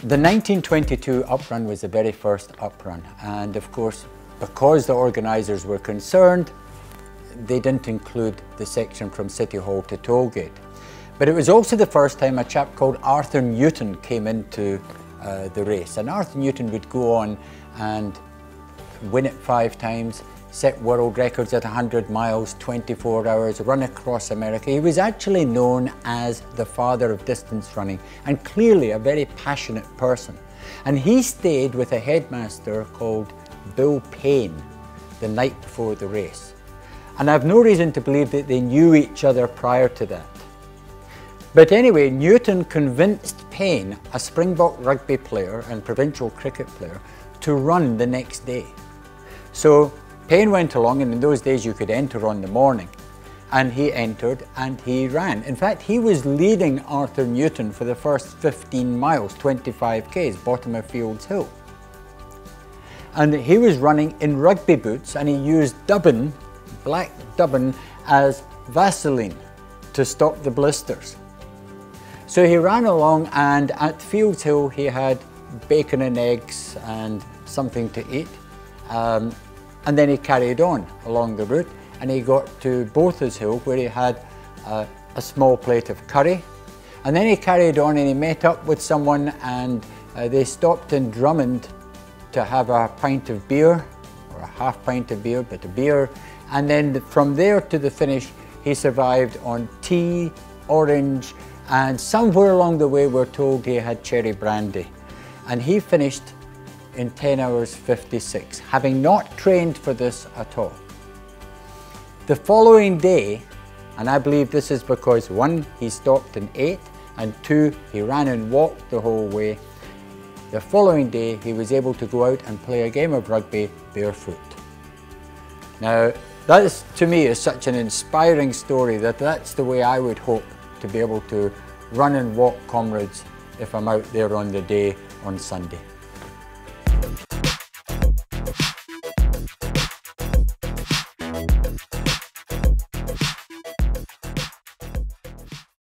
The 1922 uprun was the very first uprun, and of course, because the organisers were concerned, they didn't include the section from City Hall to Tollgate. But it was also the first time a chap called Arthur Newton came into the race, and Arthur Newton would go on and win it 5 times, set world records at 100 miles, 24 hours, run across America. He was actually known as the father of distance running, and clearly a very passionate person. And he stayed with a headmaster called Bill Payne the night before the race. And I've no reason to believe that they knew each other prior to that. But anyway, Newton convinced Payne, a Springbok rugby player and provincial cricket player, to run the next day. So Payne went along, and in those days you could enter on the morning, and he entered and he ran. In fact, he was leading Arthur Newton for the first 15 miles, 25 k's, bottom of Fields Hill. And he was running in rugby boots, and he used dubbin, black dubbin, as Vaseline to stop the blisters. So he ran along, and at Fields Hill he had bacon and eggs and something to eat. And then he carried on along the route, and he got to Botha's Hill, where he had a small plate of curry. And then he carried on, and he met up with someone, and they stopped in Drummond to have a pint of beer, or a half pint of beer, but a beer. And then from there to the finish, he survived on tea, orange, and somewhere along the way we're told he had cherry brandy. And he finished in 10 hours 56, having not trained for this at all. The following day, and I believe this is because 1, he stopped and ate, and 2, he ran and walked the whole way. The following day, he was able to go out and play a game of rugby barefoot. Now, that to me is such an inspiring story that that's the way I would hope to be able to run and walk Comrades if I'm out there on the day on Sunday.